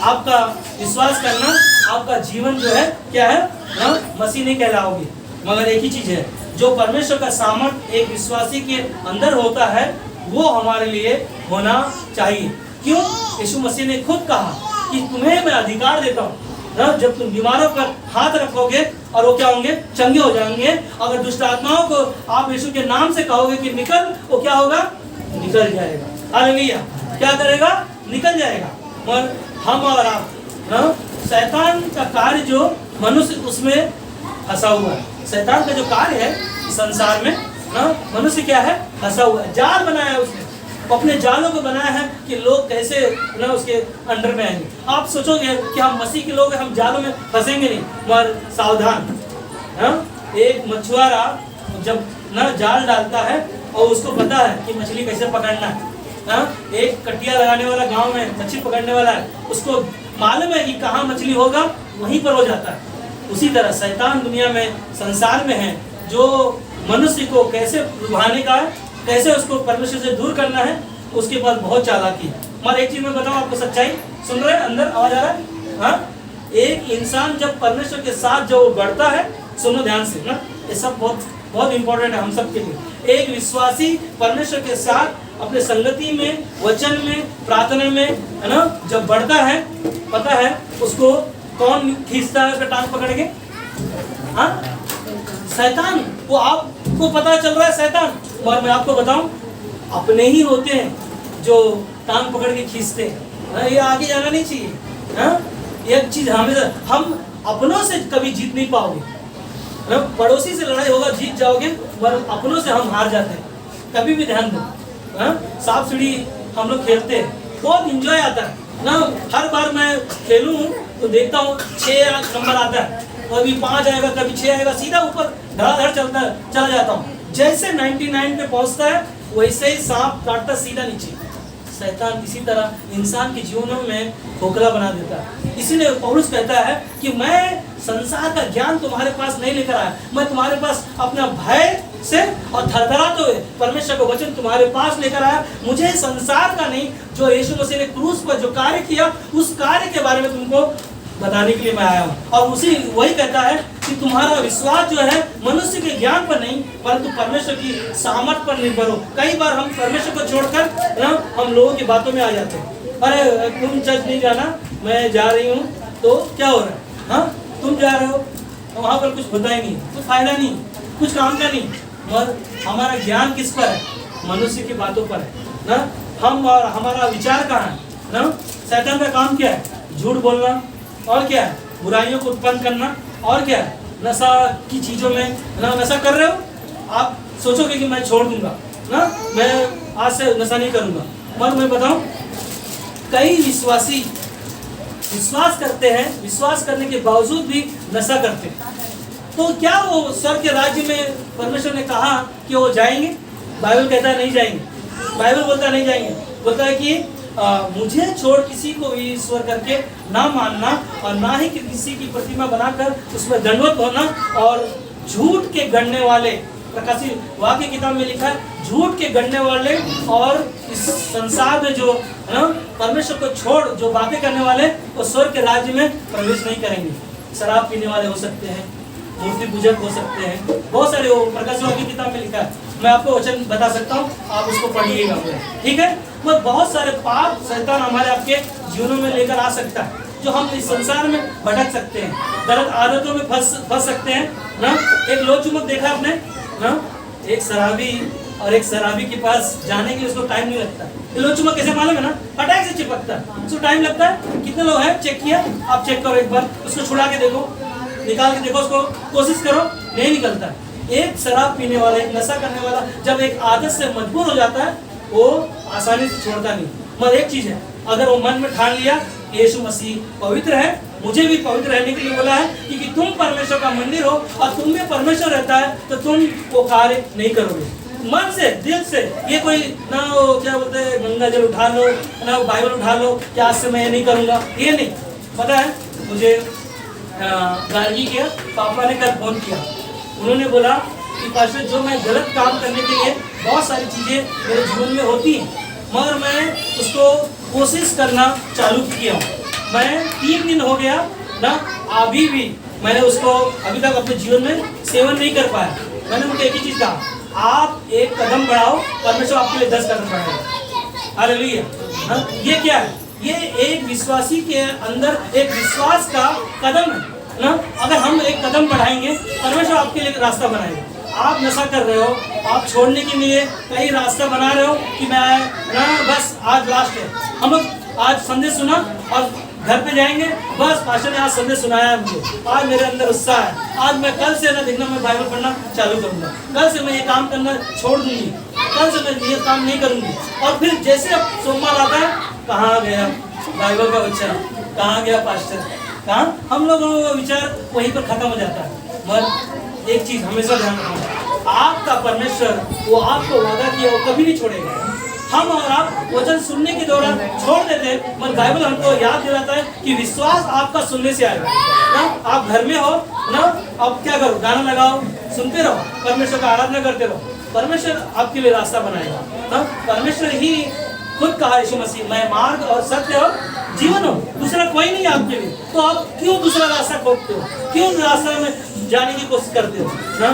आपका विश्वास करना, आपका जीवन जो है क्या है ना, मसीह नहीं कहलाओगे। मगर एक ही चीज़ है, जो परमेश्वर का सामर्थ एक विश्वासी के अंदर होता है वो हमारे लिए होना चाहिए। क्यों? यीशु मसीह ने खुद कहा कि तुम्हें मैं अधिकार देता हूँ ना, जब तुम बीमारों पर हाथ रखोगे और वो क्या होंगे, चंगे हो जाएंगे। अगर दुष्ट आत्माओं को आप यीशु के नाम से कहोगे कि निकल, वो क्या होगा, निकल जाएगा। हालेलुया। क्या करेगा, निकल जाएगा। और हम और आप ना, शैतान का कार्य जो मनुष्य उसमें फंसा हुआ है, शैतान का जो कार्य है संसार में ना, मनुष्य क्या है, फंसा हुआ है, जाल बनाया है उसने, अपने जालों को बनाया है कि लोग कैसे ना उसके अंडर में आएंगे। आप सोचोगे कि हम मसीह के लोग हैं, हम जालों में फंसेंगे नहीं, मगर सावधान। एक मछुआरा जब ना जाल डालता है और उसको पता है कि मछली कैसे पकड़ना है, एक कटिया लगाने वाला गांव में मछली पकड़ने वाला है, उसको मालूम है कि कहाँ मछली होगा, वहीं पर हो जाता है। उसी तरह शैतान दुनिया में, संसार में है, जो मनुष्य को कैसे लुभाने का है, कैसे उसको परमेश्वर से दूर करना है, उसके पास बहुत चालाकी है। मगर एक चीज मैं बताऊं आपको, सच्चाई सुन रहे हैं, अंदर आवाज आ रहा है, हाँ? एक इंसान जब परमेश्वर के साथ जो बढ़ता है, सुनो ध्यान से ना, ये सब बहुत बहुत इंपॉर्टेंट है हम सब के लिए। एक विश्वासी परमेश्वर के साथ अपने संगति में, वचन में, प्रार्थना में, है ना, जब बढ़ता है, पता है उसको कौन खींचता है उसका टांग पकड़ के, हाँ? शैतान। वो आपको पता चल रहा है शैतान, और मैं आपको बताऊं, अपने ही होते हैं जो टांग पकड़ के खींचते हैं। ये आगे जाना नहीं चाहिए, हाँ? एक चीज हमेशा, हम अपनों से कभी जीत नहीं पाओगे। पड़ोसी से लड़ाई होगा जीत जाओगे, पर अपनों से हम हार जाते हैं। कभी भी ध्यान दो, सांप सीढ़ी हम लोग खेलते हैं, बहुत इंजॉय आता है ना। हर बार मैं खेलूं तो देखता हूँ 6 नंबर आता है, कभी 5 आएगा, कभी 6 आएगा, सीधा ऊपर धड़ाधड़ चला जाता हूँ। जैसे 99 पे पहुँचता है वैसे ही सांप काटता सीधा नीचे। शैतान इसी तरह इंसान के जीवनों में खोखला बना देता है। इसीलिए पौलुस कहता है कि मैं संसार का ज्ञान तुम्हारे पास नहीं लेकर आया, मैं तुम्हारे पास अपना भय से और थरथराते हुए परमेश्वर का वचन तुम्हारे पास लेकर आया। मुझे संसार का नहीं, जो यीशु मसीह ने क्रूस पर जो कार्य किया उस कार्य के बारे में तुमको बताने के लिए मैं आया हूँ। और उसी वही कहता है कि तुम्हारा विश्वास जो है मनुष्य के ज्ञान पर नहीं परंतु परमेश्वर की सामर्थ पर निर्भर हो। कई बार हम परमेश्वर को छोड़कर ना हम लोगों की बातों में आ जाते हैं। अरे तुम चर्च नहीं जाना, मैं जा रही हूँ, तो क्या हो रहा है, हाँ? तुम जा रहे हो तो वहाँ पर कुछ होता ही नहीं, कुछ फायदा नहीं, कुछ काम का नहीं। मगर हमारा ज्ञान किस पर है, मनुष्य की बातों पर है ना। हम और हमारा विचार कहाँ है ना। शैतान का काम क्या है, झूठ बोलना, और क्या है, बुराइयों को उत्पन्न करना, और क्या है, नशा की चीज़ों में ना नशा कर रहे हो, आप सोचोगे कि मैं छोड़ दूंगा ना, मैं आज से नशा नहीं करूंगा। मगर मैं बताऊं, कई विश्वासी विश्वास करते हैं, विश्वास करने के बावजूद भी नशा करते हैं। तो क्या वो स्वर्ग के राज्य में परमेश्वर ने कहा कि वो जाएंगे? बाइबल कहता है नहीं जाएंगे। बाइबल बोलता है नहीं जाएंगे, बोलता है कि मुझे छोड़ किसी को भी ईश्वर करके ना मानना, और ना ही किसी की प्रतिमा बनाकर उसमें दंडवत होना, और झूठ के गढ़ने वाले, प्रकाशित वाक्य किताब में लिखा है, झूठ के गढ़ने वाले और इस संसार में जो है ना परमेश्वर को छोड़ जो बातें करने वाले, वो स्वर्ग के राज्य में प्रवेश नहीं करेंगे। शराब पीने वाले हो सकते हैं, मूर्ति पूजक हो सकते हैं, बहुत सारे वो प्रकाशित वाक्य किताब में लिखा है। मैं आपको वचन बता सकता हूँ, आप उसको पढ़िएगा, ठीक है। मतलब बहुत सारे पाप शैतान हमारे आपके जीवनों में लेकर आ सकता है, जो हम इस संसार में भटक सकते हैं, गलत आदतों में फंस सकते हैं ना। एक लोग चुमक देखा आपने ना, एक शराबी और एक शराबी के पास जाने के उसको टाइम नहीं लगता। ये लोग चुमक कैसे मालूम है ना, फटाक से चिपकता है, उसको टाइम लगता है। कितने लोग हैं चेक किया? आप चेक करो एक बार, उसको छुड़ा के देखो, निकाल के देखो, उसको कोशिश करो, नहीं निकलता। एक शराब पीने वाला, एक नशा करने वाला जब एक आदत से मजबूर हो जाता है, वो आसानी से छोड़ता नहीं। मगर एक चीज है, अगर वो मन में ठान लिया यीशु मसीह पवित्र है, मुझे भी पवित्र रहने के लिए बोला है, क्योंकि तुम परमेश्वर का मंदिर हो और तुम में परमेश्वर रहता है, तो तुम वो कार्य नहीं करोगे। मन से, दिल से, ये कोई ना वो क्या बोलते हैं गंगा जल उठा लो, ना वो बाइबल उठा लो कि आज से मैं ये नहीं करूँगा, ये नहीं। पता है मुझे गार्गी किया, पापा ने कल फोन किया, उन्होंने बोला कि पास्टर जो मैं गलत काम करने के लिए बहुत सारी चीज़ें मेरे जीवन में होती हैं, मगर मैं उसको कोशिश करना चालू किया हूँ। मैं 3 दिन हो गया ना, अभी भी मैंने उसको अभी तक अपने जीवन में सेवन नहीं कर पाया। मैंने उनको एक ही चीज़ कहा, आप एक कदम बढ़ाओ, परमेश्वर आपके लिए 10 कदम बढ़ाएगा। हालेलुया। ये क्या है? ये एक विश्वासी के अंदर एक विश्वास का कदम है ना। अगर हम एक कदम बढ़ाएंगे, परमेश्वर आपके लिए रास्ता बनाएगा। आप नशा कर रहे हो, आप छोड़ने के लिए कई रास्ता बना रहे हो कि मैं ना बस आज लास्ट है, हम लोग आज संदेश सुना और घर पे जाएंगे, बस पास्टर ने आज संदेश सुनाया है मुझे, आज मेरे अंदर उत्साह है, आज मैं कल से ना देखना मैं बाइबल पढ़ना चालू करूँगा, कल से मैं ये काम करना छोड़ दूंगी, कल से मैं ये काम नहीं करूँगी। और फिर जैसे अब सोमवार आता है, कहाँ गया बाइबल का बच्चा, कहाँ गया पास्टर, कहाँ? हम लोगों का विचार वहीं पर खत्म हो जाता है। मगर एक चीज़ हमेशा ध्यान रखना, आपका परमेश्वर वो आपको वादा किया, वो कभी नहीं छोड़ेगा। हम और आप वचन सुनने के दौरान छोड़ देते हैं, मगर बाइबल हमको याद दिलाता है कि विश्वास आपका सुनने से आएगा ना। आप घर में हो ना, अब क्या करो, गाना लगाओ, सुनते रहो, परमेश्वर का आराधना करते रहो, परमेश्वर आपके लिए रास्ता बनाएगा ना। परमेश्वर ही खुद कहा, यीशु मसीह, मैं मार्ग और सत्य और जीवन हो, दूसरा कोई नहीं आपके लिए। तो आप क्यों दूसरा रास्ता खोजते हो, क्यों रास्ते में जाने की कोशिश करते हो ना।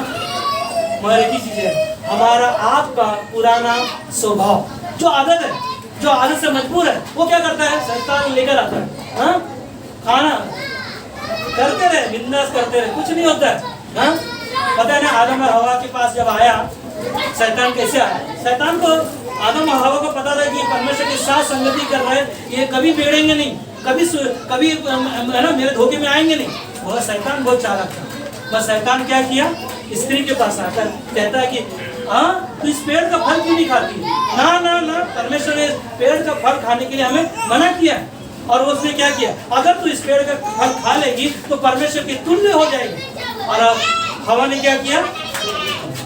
मगर एक ही चीज है, हमारा आपका पुराना स्वभाव, जो आदत है, जो आदत से मजबूर है, वो क्या करता है, शैतान लेकर आता है। हाँ, खाना करते रहे, बिंदास करते रहे, कुछ नहीं होता है। हाँ, पता है ना, आदम और हवा के पास जब आया शैतान, कैसे आया? शैतान को, आदम और हवा को पता था कि परमेश्वर के साथ संगति कर रहे हैं, ये कभी बिगड़ेंगे नहीं, कभी है ना मेरे धोखे में आएंगे नहीं। वह शैतान बहुत चालाक था। बस शैतान क्या किया, स्त्री के पास आकर कहता है कि हाँ, तू इस पेड़ का फल क्यों नहीं खाती? ना ना ना, परमेश्वर ने पेड़ का फल खाने के लिए हमें मना किया। और उसने क्या किया, अगर तू इस पेड़ का फल खा लेगी तो परमेश्वर के तुल्य हो जाएगी। और अब हवा ने क्या किया,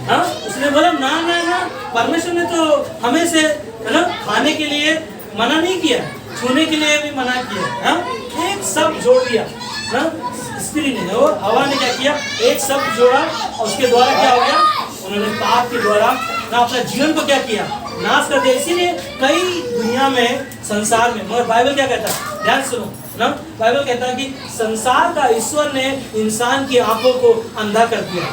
हाँ, उसने बोला ना ना ना, परमेश्वर ने तो हमें से है ना खाने के लिए मना नहीं किया, छूने के लिए भी मना किया। हाँ, एक शब्द जोड़ दिया ना स्त्री ने, और हवा ने क्या किया, एक शब्द जोड़ा, और उसके द्वारा क्या हो गया, उन्होंने पाप के द्वारा ना अपना जीवन को क्या किया, नाश कर दिया। इसीलिए कई दुनिया में, संसार में, मगर बाइबल क्या कहता है, ध्यान सुनो ना, बाइबल कहता है कि संसार का ईश्वर ने इंसान की आंखों को अंधा कर दिया,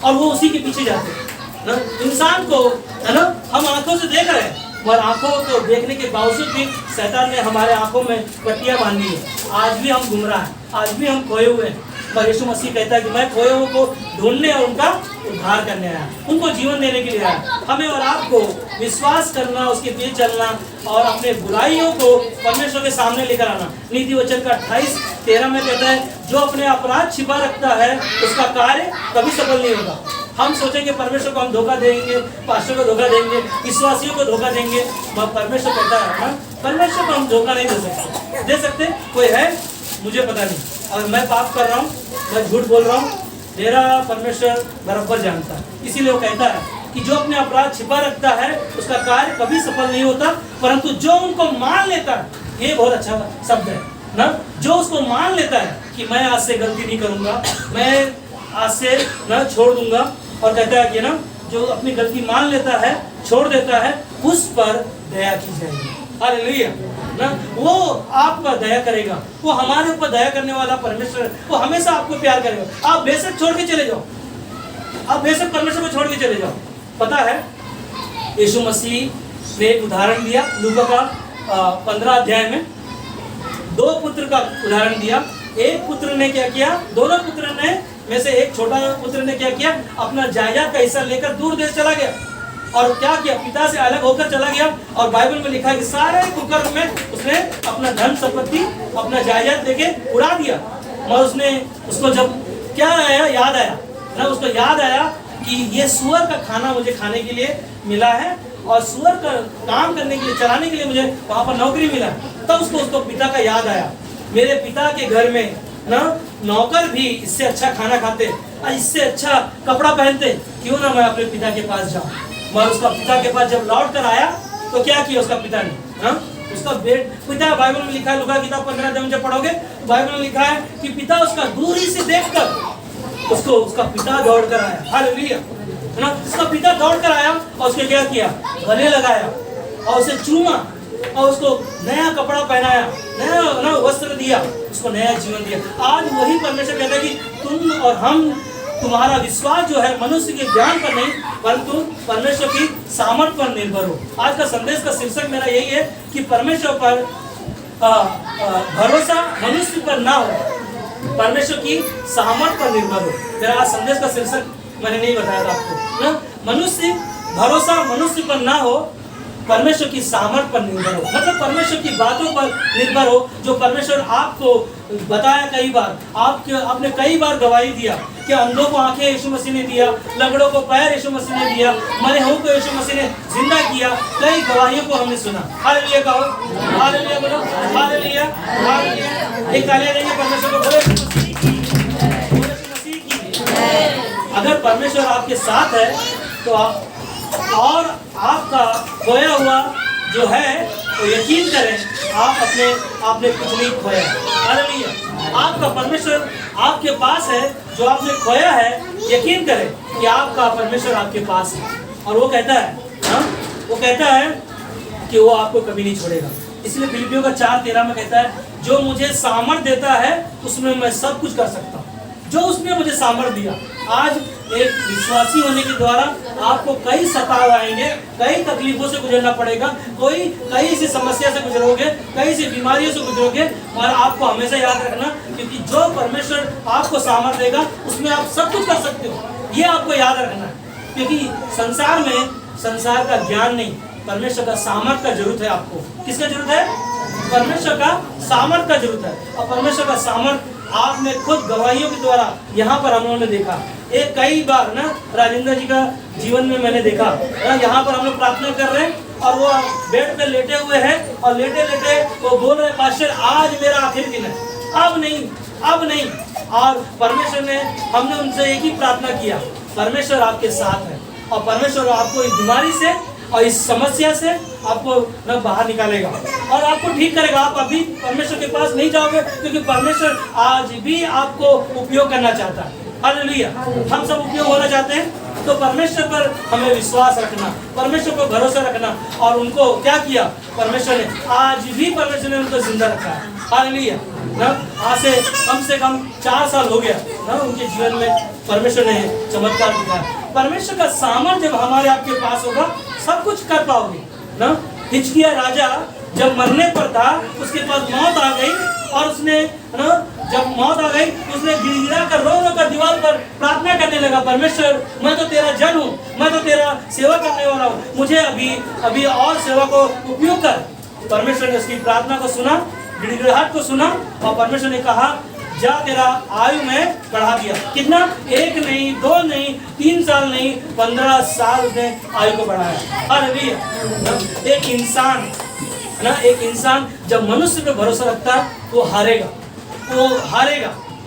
और वो उसी के पीछे जाते हैं ना। इंसान को है ना, हम आंखों से देख रहे हैं, और आंखों को देखने के बावजूद भी शैतान ने हमारे आंखों में पट्टियां बांधी है। आज भी हम गुमराह हैं, आज भी हम खोए हुए हैं, पर यीशु मसीह कहता है कि मैं खोए हुओं को ढूंढने और उनका उद्धार करने आया, उनको जीवन देने के लिए आया। हमें और आपको विश्वास करना, उसके पीछे चलना और अपने बुराइयों को परमेश्वर के सामने लेकर आना। नीति वचन का 28:13 में कहता है, जो अपने अपराध छिपा रखता है उसका कार्य कभी सफल नहीं होगा। हम सोचेंगे परमेश्वर को हम धोखा देंगे, पास्टर को धोखा देंगे, विश्वासियों को धोखा देंगे, परमेश्वर कहता है ना, परमेश्वर को हम धोखा नहीं दे सकते। कोई है? मुझे पता नहीं, और मैं पाप कर रहा हूँ, मैं झूठ बोल रहा हूँ, मेरा परमेश्वर बराबर जानता है। इसीलिए वो कहता है कि जो अपने अपराध छिपा रखता है उसका कार्य कभी सफल नहीं होता, परंतु जो उनको मान लेता है, ये बहुत अच्छा शब्द है ना, जो उसको मान लेता है कि मैं आज से गलती नहीं करूंगा, मैं आज से न छोड़ दूंगा, और कहता है कि ना, जो अपनी गलती मान लेता है, छोड़ देता है, उस पर दया की जाएगी। हालेलुया ना, वो आप पर दया करेगा, वो हमारे ऊपर दया करने वाला परमेश्वर, वो हमेशा आपको प्यार करेगा। आप बेशक छोड़ के चले जाओ, आप बेशक परमेश्वर को छोड़ के चले जाओ। पता है, यीशु मसीह ने एक उदाहरण दिया लूका का 15 अध्याय में, 2 पुत्र का उदाहरण दिया। एक पुत्र ने क्या किया, दोनों पुत्र ने में से एक छोटा पुत्र ने क्या किया, अपना जायदाद का हिस्सा लेकर दूर देश चला गया, और क्या किया, पिता से अलग होकर चला गया। और बाइबल में लिखा है कि सारे कुकर्म में उसने अपना धन संपत्ति, अपना जायदाद लेके उड़ा दिया। और उसको जब क्या आया, याद आया ना, उसको याद आया कि ये सुअर का खाना मुझे खाने के लिए मिला है, और सुअर का काम करने के लिए, चलाने के लिए मुझे वहाँ पर नौकरी मिला। तब उसको पिता का याद आया, मेरे पिता के घर में ना नौकर भी इससे अच्छा खाना खाते और इससे अच्छा कपड़ा पहनते, क्यों ना मैं अपने पिता के पास जाऊं। और उसका पिता के पास जब लौट कर आया तो क्या किया उसका पिता ने, ना उसका पिता, बाइबल में लिखा है, लूका किताब 15 अध्याय जब पढ़ोगे तो बाइबल में लिखा है कि पिता उसका दूरी से देखकर उसका पिता दौड़ कर आया। हालेलुया ना, उसका पिता दौड़ कर आया और उसके क्या किया, गले लगाया और उसे चूमा और उसको नया कपड़ा पहनाया, नया वस्त्र दिया, उसको नया जीवन दिया। आज वही परमेश्वर कहता है कि तुम और हम, तुम्हारा विश्वास जो है मनुष्य के ज्ञान पर नहीं परंतु परमेश्वर की सामर्थ पर निर्भर हो। आज का संदेश का शीर्षक मेरा यही है कि परमेश्वर पर भरोसा मनुष्य पर ना हो, परमेश्वर की सामर्थ पर निर्भर हो। मेरा आज संदेश का शीर्षक मैंने नहीं बताया था आपको ना, मनुष्य भरोसा मनुष्य पर ना हो, परमेश्वर की सामर्थ पर निर्भर हो। मतलब परमेश्वर की बातों पर निर्भर हो, जो परमेश्वर आपको बताया कई बार, आपने कई बार गवाही दिया कि अंधों को आंखें यीशु मसीह ने दिया, लंगड़ों को पैर यीशु मसीह ने दिया, मरे हुओं को यीशु मसीह ने जिंदा किया। कई गवाहियों को हमने सुना। हालेलुया कहो, हालेलुया बोलो, हालेलुया, हालेलुया। एक तालियां देंगे परमेश्वर को, बोलो यीशु मसीह की। अगर परमेश्वर आपके साथ है तो और आपका खोया हुआ जो है तो यकीन करें आपने कुछ नहीं खोया। हालेलुया, आपका परमेश्वर आपके पास है, जो आपने खोया है यकीन करें कि आपका परमेश्वर आपके पास है। और वो कहता है वो कहता है कि वो आपको कभी नहीं छोड़ेगा। इसलिए फिलिपियों का 4:13 में कहता है, जो मुझे सामर्थ देता है उसमें मैं सब कुछ कर सकता हूँ। जो उसने मुझे सामर्थ दिया। आज एक विश्वासी होने के द्वारा आपको कई सताव आएंगे, कई तकलीफों से गुजरना पड़ेगा, कई सी समस्या से गुजरोगे, कई सी बीमारियों से गुजरोगे, और आपको हमेशा याद रखना, क्योंकि जो परमेश्वर आपको सामर्थ देगा उसमें आप सब कुछ कर सकते हो। ये आपको याद रखना है, क्योंकि संसार में संसार का ज्ञान नहीं, परमेश्वर का सामर्थ का जरूरत है। आपको किसका जरूरत है? परमेश्वर का सामर्थ का जरूरत है। और परमेश्वर का सामर्थ आपने खुद गवाहियों के द्वारा यहाँ पर हम लोगों ने देखा। एक कई बार ना राजेंद्र जी का जीवन में मैंने देखा, यहाँ पर हम लोग प्रार्थना कर रहे हैं और वो बेड पे लेटे हुए हैं, और लेटे लेटे वो बोल रहे, पास्टर आज मेरा आखिरी दिन है, अब नहीं। और परमेश्वर ने, हमने उनसे एक ही प्रार्थना किया, परमेश्वर आपके साथ है और परमेश्वर आपको इस बीमारी से और इस समस्या से आपको न बाहर निकालेगा और आपको ठीक करेगा। आप अभी परमेश्वर के पास नहीं जाओगे, क्योंकि परमेश्वर आज भी आपको उपयोग करना चाहता है। हालेलुया, हम सब उपयोग होना चाहते हैं। तो परमेश्वर पर हमें विश्वास रखना, परमेश्वर पर भरोसा रखना। और उनको क्या किया परमेश्वर ने, आज भी परमेश्वर ने उनको जिंदा रखा है। हालेलुया ना, आज से कम 4 साल हो गया ना उनके जीवन में परमेश्वर ने चमत्कार दिखाया। परमेश्वर का सामर्थ्य जब हमारे आपके पास होगा, सब कुछ कर पाओगे ना। हिजकिय्याह राजा जब मरने पर था, उसके पास मौत आ गई और उसने ना जब मौत आ गई उसने गिड़गिड़ा कर रो रो कर दीवार पर प्रार्थना करने लगा, परमेश्वर मैं तो तेरा जन हूँ, मैं तो तेरा सेवा करने वाला हूँ, मुझे अभी और सेवा को उपयोग कर। परमेश्वर ने उसकी प्रार्थना को सुना, गिड़गिड़ाहट को सुना और परमेश्वर ने कहा जा तेरा आयु में बढ़ा दिया। कितना? 1 नहीं, 2 नहीं, 3 साल नहीं, 15 साल उसने आयु को बढ़ाया। हालेलुया। एक इंसान ना, एक इंसान जब मनुष्य पे भरोसा रखता है वो हारेगा।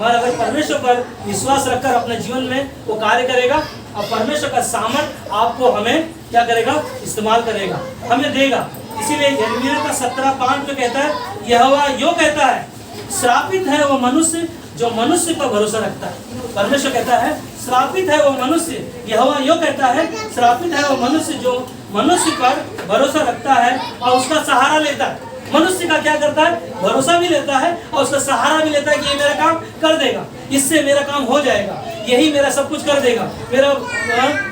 मगर अगर परमेश्वर पर विश्वास रखकर अपने जीवन में वो कार्य करेगा और परमेश्वर का सामर्थ आपको हमें क्या करेगा? इस्तेमाल करेगा, हमें देगा। इसीलिए यिर्मयाह का 17:5 में कहता है, यहोवा यो कहता है श्रापित है वो मनुष्य जो मनुष्य पर भरोसा रखता है। परमेश्वर कहता है श्रापित है वो मनुष्य, यहोवा यो कहता है श्रापित है वो मनुष्य जो मनुष्य पर भरोसा रखता है और उसका सहारा लेता है। मनुष्य का क्या करता है? भरोसा भी लेता है और उसका सहारा भी लेता है कि ये मेरा काम कर देगा, इससे मेरा काम हो जाएगा, यही मेरा सब कुछ कर देगा, मेरा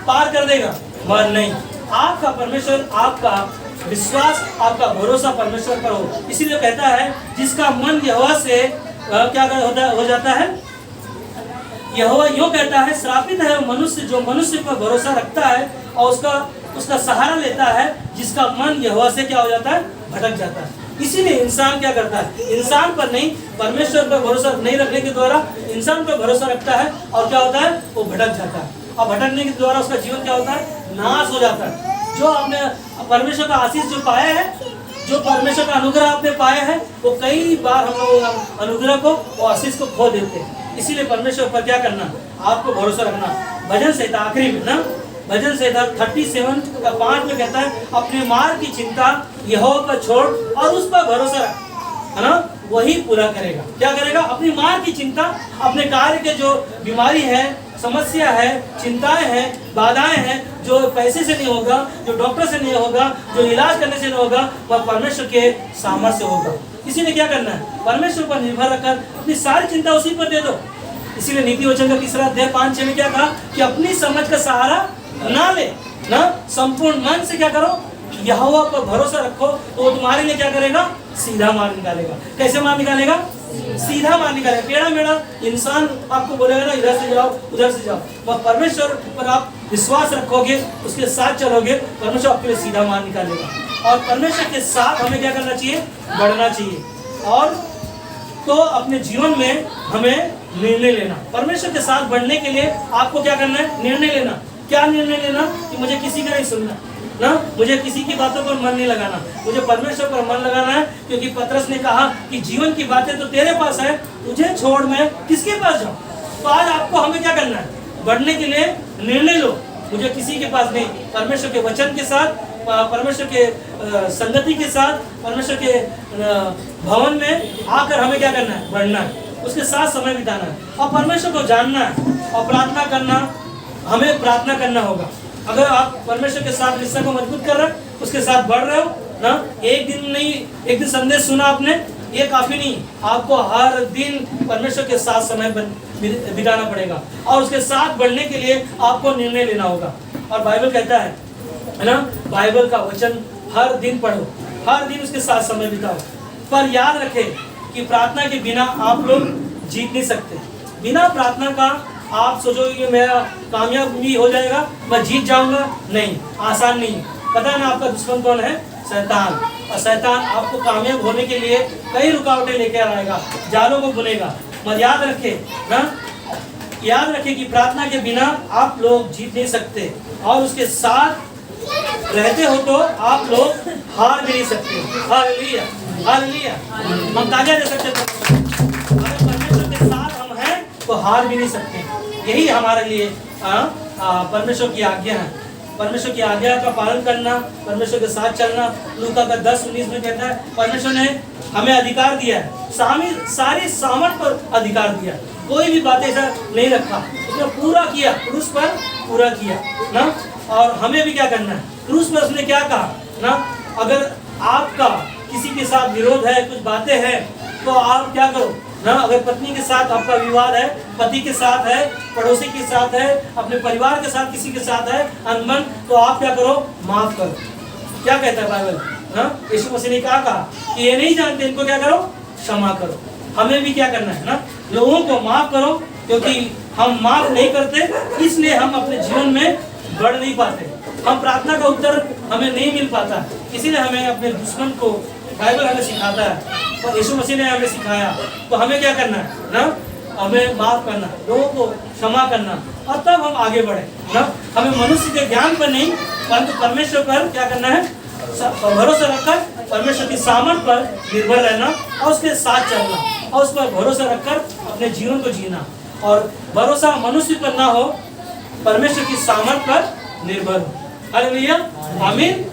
पार कर देगा। मगर नहीं, आपका परमेश्वर, आपका विश्वास, आपका भरोसा परमेश्वर पर हो। इसीलिए कहता है जिसका मन यहोवा से क्या हो जाता है, यहोवा यूं कहता है श्रापित है वो मनुष्य जो मनुष्य पर भरोसा रखता है और उसका सहारा लेता है, जिसका मन यहोवा से क्या हो जाता है? भटक जाता है। इसीलिए इंसान क्या करता है? इंसान पर नहीं, परमेश्वर पर भरोसा नहीं रखने के द्वारा इंसान पर भरोसा रखता है और क्या होता है? वो भटक जाता है और भटकने के द्वारा उसका जीवन क्या होता है? नाश हो जाता है। जो आपने परमेश्वर का आशीष जो पाया है, जो परमेश्वर का अनुग्रह आपने पाया है, वो कई बार हम लोग अनुग्रह को और आशीष को खो देते हैं। इसीलिए परमेश्वर पर क्या करना? आपको भरोसा रखना। भजन संहिता आखिरी में ना, भजन संहिता 37:5 में कहता है अपने मार्ग की चिंता यहोवा पर छोड़ और उस पर भरोसा रख, है ना, वही पूरा करेगा। क्या करेगा? अपनी मार्ग की चिंता, अपने कार्य के जो बीमारी है, समस्या है, चिंताएं हैं, बाधाएं हैं, जो पैसे से नहीं होगा, जो डॉक्टर से नहीं होगा, जो इलाज करने से नहीं होगा, वह परमेश्वर के सामर्थ्य से होगा। इसीलिए क्या करना है? परमेश्वर पर निर्भर रखकर अपनी सारी चिंता उसी पर दे दो। इसीलिए नीति वचन का 3 अध्याय 5-6 में क्या कहा कि अपनी समझ का सहारा ना ले, ना संपूर्ण मन से क्या करो? यहोवा पर भरोसा रखो तो वो तुम्हारे लिए क्या करेगा? सीधा मार्ग निकालेगा। कैसे मार्ग निकालेगा? सीधा मार्ग निकालेगा। टेढ़ा मेढ़ा इंसान आपको बोलेगा ना इधर से जाओ उधर से जाओ, वह परमेश्वर पर आप विश्वास रखोगे, उसके साथ चलोगे, परमेश्वर आपके लिए सीधा मार्ग निकालेगा। और परमेश्वर के साथ हमें क्या करना चाहिए? बढ़ना चाहिए। और तो अपने जीवन में हमें निर्णय लेना, परमेश्वर के साथ बढ़ने के लिए आपको क्या करना है? निर्णय लेना। क्या निर्णय लेना? कि मुझे किसी का नहीं सुनना ना, मुझे किसी की बातों पर मन नहीं लगाना, मुझे परमेश्वर पर मन लगाना है। क्योंकि पतरस ने कहा कि जीवन की बातें तो तेरे पास है, तुझे छोड़ मैं किसके पास जाऊं? तो आज आपको हमें क्या करना है? बढ़ने के लिए निर्णय लो। मुझे किसी के पास नहीं, परमेश्वर के वचन के साथ, परमेश्वर के संगति के साथ, परमेश्वर के भवन में आकर हमें क्या करना है? बढ़ना है, उसके साथ समय बिताना है और परमेश्वर को जानना है और प्रार्थना करना। हमें प्रार्थना करना होगा। अगर आप परमेश्वर के साथ रिश्ते को मजबूत कर रहे हैं, उसके साथ बढ़ रहे हो ना, एक दिन नहीं, एक दिन संदेश सुना आपने, ये काफी नहीं, आपको हर दिन परमेश्वर के साथ समय बिताना पड़ेगा और उसके साथ बढ़ने के लिए आपको निर्णय लेना होगा। और बाइबल कहता है ना, बाइबल का वचन हर दिन पढ़ो, हर दिन उसके साथ समय बिताओ। पर याद रखें कि प्रार्थना के बिना आप लोग जीत नहीं सकते। बिना प्रार्थना का आप सोचोगे कि मेरा कामयाब भी हो जाएगा, मैं जीत जाऊंगा, नहीं, आसान नहीं। पता है ना आपका दुश्मन कौन है? शैतान। और शैतान आपको कामयाब होने के लिए कई रुकावटें लेकर आएगा, जालों को बुनेगा। मगर याद रखें ना, याद रखें कि प्रार्थना के बिना आप लोग जीत नहीं सकते और उसके साथ रहते हो तो आप लोग हार भी नहीं सकते। Hallelujah, hallelujah. हम ताजा दे सकते थे, अगर परमेश्वर के साथ हम हैं तो हार भी नहीं सकते। यही हमारे लिए परमेश्वर की आज्ञा है। परमेश्वर की आज्ञा का पालन करना, परमेश्वर के साथ चलना। लूका का 10:19 में कहता है परमेश्वर ने हमें अधिकार दिया है, सारी सामर्थ पर अधिकार दिया, कोई भी बात ऐसा नहीं रखा, उसने पूरा किया, क्रूस पर पूरा किया ना। और हमें भी क्या करना है? क्रूस पर उसने क्या कहा ना, अगर आपका किसी के साथ विरोध है, कुछ बातें हैं, तो आप क्या करो ना, अगर पत्नी के साथ आपका विवाद है, पति के साथ है, पड़ोसी के साथ है, अपने परिवार के साथ किसी के साथ है अनबन, तो आप क्या करो? माफ करो। क्या कहता है बाइबल ना? यीशु मसीह ने क्या कहा कि ये नहीं जानते, इनको क्या करो? क्षमा करो। हमें भी क्या करना है ना, लोगों को माफ करो, क्योंकि हम माफ नहीं करते इसलिए हम अपने जीवन में बढ़ नहीं पाते, हम प्रार्थना का उत्तर हमें नहीं मिल पाता। इसीलिए हमें अपने दुश्मन को, बाइबल हमें सिखाता है और यीशु मसीह ने हमें सिखाया, तो हमें क्या करना है ना, हमें माफ करना, लोगों को क्षमा करना, और तब हम आगे बढ़े ना। हमें मनुष्य के ज्ञान पर नहीं परंतु परमेश्वर पर क्या करना है, भरोसा रखकर परमेश्वर की सामर्थ पर निर्भर रहना और उसके साथ चलना और उस पर भरोसा रखकर अपने जीवन को जीना। और भरोसा मनुष्य पर ना हो, परमेश्वर की सामर्थ पर निर्भर हो। हालेलुया, आमीन।